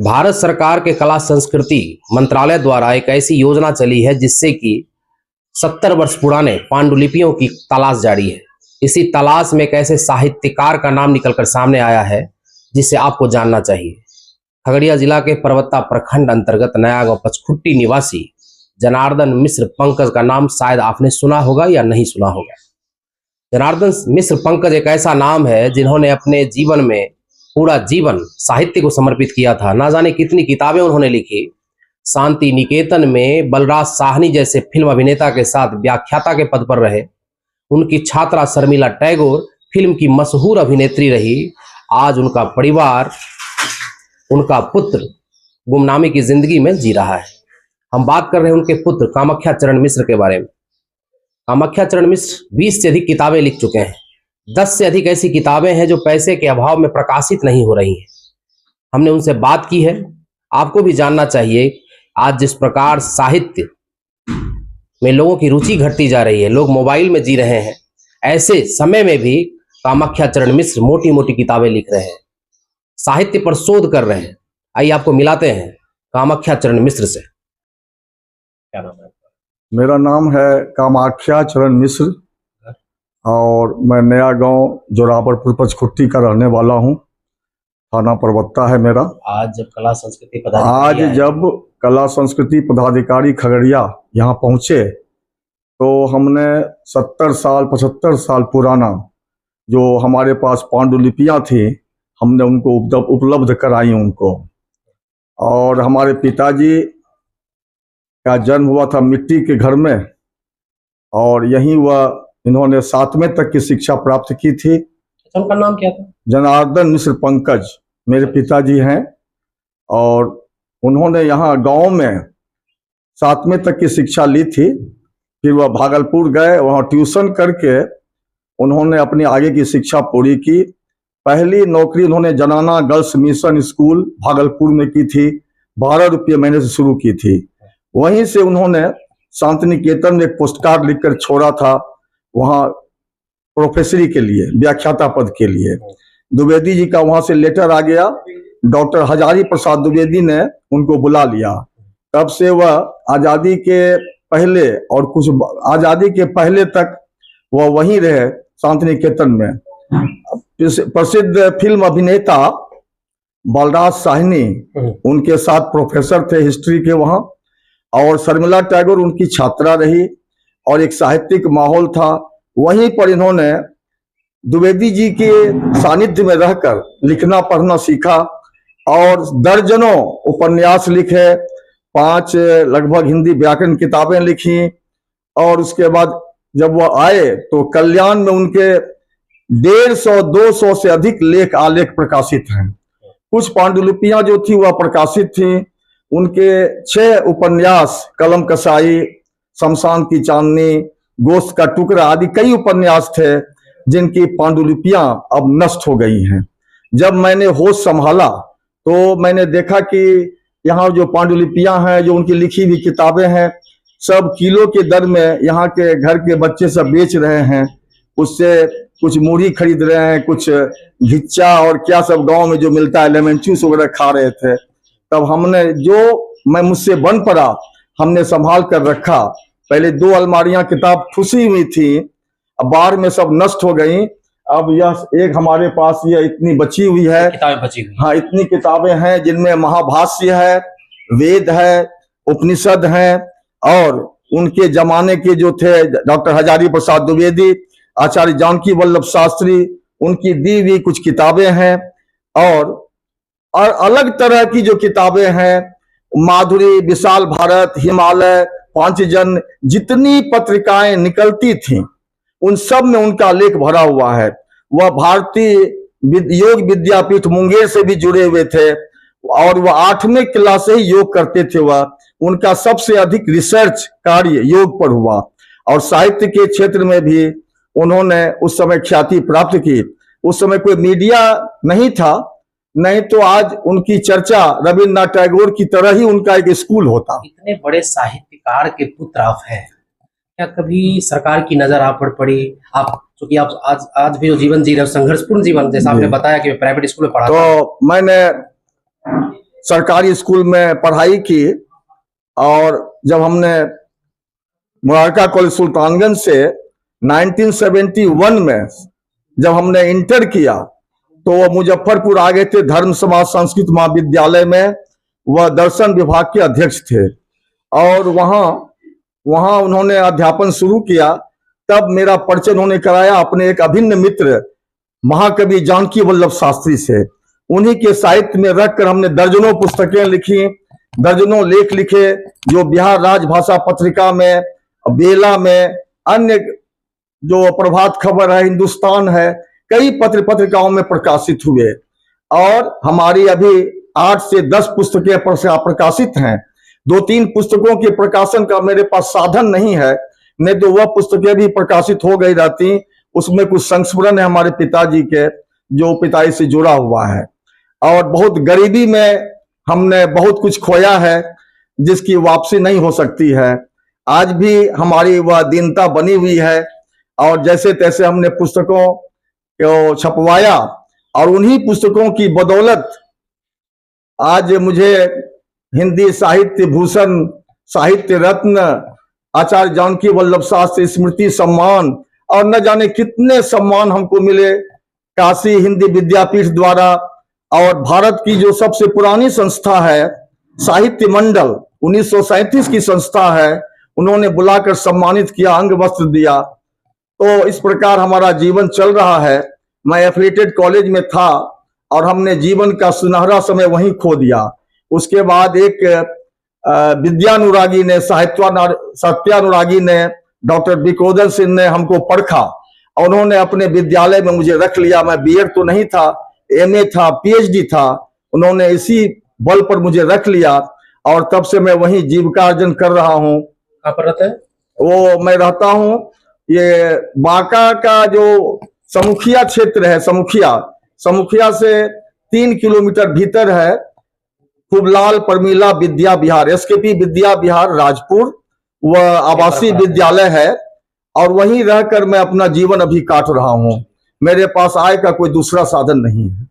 भारत सरकार के कला संस्कृति मंत्रालय द्वारा एक ऐसी योजना चली है जिससे कि 70 वर्ष पुराने पांडुलिपियों की तलाश जारी है। इसी तलाश में एक ऐसे साहित्यकार का नाम निकलकर सामने आया है जिसे आपको जानना चाहिए। खगड़िया जिला के परबत्ता प्रखंड अंतर्गत नया गांव पचखुट्टी निवासी जनार्दन मिश्र पंकज का नाम शायद आपने सुना होगा या नहीं सुना होगा। जनार्दन मिश्र पंकज एक ऐसा नाम है जिन्होंने अपने जीवन में पूरा जीवन साहित्य को समर्पित किया था। ना जाने कितनी किताबें उन्होंने लिखी। शांति निकेतन में बलराज साहनी जैसे फिल्म अभिनेता के साथ व्याख्याता के पद पर रहे। उनकी छात्रा शर्मिला टैगोर फिल्म की मशहूर अभिनेत्री रही। आज उनका परिवार, उनका पुत्र गुमनामी की जिंदगी में जी रहा है। हम बात कर रहे हैं उनके पुत्र कामाख्या चरण मिश्र के बारे में। कामाख्या चरण मिश्र 20 से अधिक किताबें लिख चुके हैं। 10 से अधिक ऐसी किताबें हैं जो पैसे के अभाव में प्रकाशित नहीं हो रही हैं। हमने उनसे बात की है। आपको भी जानना चाहिए, आज जिस प्रकार साहित्य में लोगों की रुचि घटती जा रही है, लोग मोबाइल में जी रहे हैं, ऐसे समय में भी कामाख्या चरण मिश्र मोटी मोटी किताबें लिख रहे हैं, साहित्य पर शोध कर रहे हैं। आइए आपको मिलाते हैं कामाख्या चरण मिश्र से। क्या नाम है? मेरा नाम है कामाख्या चरण मिश्र और मैं नया गांव जोरावरपुर पचखुट्टी का रहने वाला हूं। थाना परबत्ता है मेरा। आज जब कला संस्कृति पदाधिकारी खगड़िया यहाँ पहुंचे तो हमने 70 साल 75 साल पुराना जो हमारे पास पांडुलिपियाँ थी, हमने उनको उपलब्ध कराई उनको। और हमारे पिताजी का जन्म हुआ था मिट्टी के घर में और यहीं इन्होंने 7वें तक की शिक्षा प्राप्त की थी। उनका नाम क्या था? जनार्दन मिश्र पंकज मेरे पिताजी हैं और उन्होंने यहाँ गांव में 7वें तक की शिक्षा ली थी। फिर वह भागलपुर गए, वहाँ ट्यूशन करके उन्होंने अपनी आगे की शिक्षा पूरी की। पहली नौकरी उन्होंने जनाना गर्ल्स मिशन स्कूल भागलपुर में की थी। 12 रुपये महीने से शुरू की थी। वहीं से उन्होंने शांति निकेतन में एक पोस्ट कार्ड लिखकर छोड़ा था, वहाँ प्रोफेसरी के लिए, व्याख्याता पद के लिए। द्विवेदी जी का वहां से लेटर आ गया। डॉक्टर हजारी प्रसाद द्विवेदी ने उनको बुला लिया। तब से वह आजादी के पहले और कुछ आजादी के पहले तक वह वहीं रहे शांति निकेतन में। प्रसिद्ध फिल्म अभिनेता बलराज साहनी उनके साथ प्रोफेसर थे हिस्ट्री के वहाँ, और शर्मिला टैगोर उनकी छात्रा रही और एक साहित्यिक माहौल था। वहीं पर इन्होंने द्विवेदी जी के सानिध्य में रहकर लिखना पढ़ना सीखा और दर्जनों उपन्यास लिखे, 5 लगभग हिंदी व्याकरण किताबें लिखी। और उसके बाद जब वह आए तो कल्याण में उनके 150-200 से अधिक लेख आलेख प्रकाशित हैं। कुछ पांडुलिपियां जो थी वह प्रकाशित थी। उनके 6 उपन्यास, कलम कसाई, शमशान की चांदनी, गोश्त का टुकड़ा आदि कई उपन्यास थे जिनकी पांडुलिपियां अब नष्ट हो गई हैं। जब मैंने होश संभाला तो मैंने देखा कि यहाँ जो पांडुलिपियां हैं, जो उनकी लिखी हुई किताबें हैं, सब किलो के दर में यहाँ के घर के बच्चे सब बेच रहे हैं। उससे कुछ मूढ़ी खरीद रहे हैं, कुछ घिच्चा और क्या सब गांव में जो मिलता है, लेमन जूस वगैरह खा रहे थे। तब हमने जो मुझसे बन पड़ा हमने संभाल कर रखा। पहले 2 अलमारियां किताब ठुसी हुई थी, अब बाहर में सब नष्ट हो गई। अब यह एक हमारे पास ये इतनी बची हुई है, किताबें बची हुई। हाँ, इतनी किताबें हैं जिनमें महाभाष्य है, वेद है, उपनिषद हैं और उनके जमाने के जो थे डॉक्टर हजारी प्रसाद द्विवेदी, आचार्य जानकी वल्लभ शास्त्री, उनकी दी हुई कुछ किताबें हैं। और अलग तरह की जो किताबें हैं, माधुरी, विशाल भारत, हिमालय, पांचजन, जितनी पत्रिकाएं निकलती थीं उन सब में उनका लेख भरा हुआ है। वह भारतीय योग विद्यापीठ मुंगेर से भी जुड़े हुए थे और वह 8वें क्लास से ही योग करते थे। वह उनका सबसे अधिक रिसर्च कार्य योग पर हुआ और साहित्य के क्षेत्र में भी उन्होंने उस समय ख्याति प्राप्त की। उस समय कोई मीडिया नहीं था, नहीं तो आज उनकी चर्चा रविन्द्रनाथ टैगोर की तरह ही उनका एक स्कूल होता। इतने बड़े साहित्यकार के पुत्र आप हैं, क्या कभी सरकार की नजर आप पर पड़ी? आप क्योंकि आप आज भी जो जीवन जी रहे हो, संघर्षपूर्ण जीवन, जैसा आपने बताया कि प्राइवेट स्कूल में पढ़ा तो मैंने सरकारी स्कूल में पढ़ाई की, और जब हमने मुबारका कॉलेज सुल्तानगंज से 1971 में जब हमने इंटर किया तो वो मुजफ्फरपुर आ गए थे धर्म समाज संस्कृत महाविद्यालय में। वह दर्शन विभाग के अध्यक्ष थे और वहां उन्होंने अध्यापन शुरू किया। तब मेरा परिचय उन्होंने कराया अपने एक अभिन्न मित्र महाकवि जानकी वल्लभ शास्त्री से। उन्हीं के साहित्य में रखकर हमने दर्जनों पुस्तकें लिखी, दर्जनों लेख लिखे, जो बिहार राजभाषा पत्रिका में, बेला में, अन्य जो प्रभात खबर है, हिंदुस्तान है, कई पत्र पत्रिकाओं में प्रकाशित हुए। और हमारी अभी 8 से 10 पुस्तकें प्रकाशित हैं। 2-3 पुस्तकों के प्रकाशन का मेरे पास साधन नहीं है, नहीं तो वह पुस्तकें भी प्रकाशित हो गई रहती। उसमें कुछ संस्मरण है हमारे पिताजी के, जो पिताजी से जुड़ा हुआ है। और बहुत गरीबी में हमने बहुत कुछ खोया है, जिसकी वापसी नहीं हो सकती है। आज भी हमारी वह दीनता बनी हुई है, और जैसे तैसे हमने पुस्तकों को छपवाया, और उन्हीं पुस्तकों की बदौलत आज मुझे हिंदी साहित्य भूषण, साहित्य रत्न, आचार्य जानकी वल्लभ शास्त्री स्मृति सम्मान और न जाने कितने सम्मान हमको मिले काशी हिंदी विद्यापीठ द्वारा। और भारत की जो सबसे पुरानी संस्था है साहित्य मंडल, 1937 की संस्था है, उन्होंने बुलाकर सम्मानित किया, अंग वस्त्र दिया। तो इस प्रकार हमारा जीवन चल रहा है। मैं एफिलिएटेड कॉलेज में था और हमने जीवन का सुनहरा समय वहीं खो दिया। उसके बाद एक विद्यानुरागी ने, सत्यानुरागी ने, डॉक्टर विकोदर सिंह ने हमको परखा और उन्होंने अपने विद्यालय में मुझे रख लिया। मैं बीएड तो नहीं था, एमए था, पीएचडी था। उन्होंने इसी बल पर मुझे रख लिया और तब से मैं वहीं जीविकार्जन कर रहा हूँ। कहाँ पर रहते हैं? वो मैं रहता हूँ ये बांका का जो समुखिया क्षेत्र है, समुखिया से 3 किलोमीटर भीतर है खुबलाल परमीला विद्या विहार, एसकेपी विद्या विहार राजपुर, वह आवासीय विद्यालय है। और वहीं रहकर मैं अपना जीवन अभी काट रहा हूँ। मेरे पास आय का कोई दूसरा साधन नहीं है।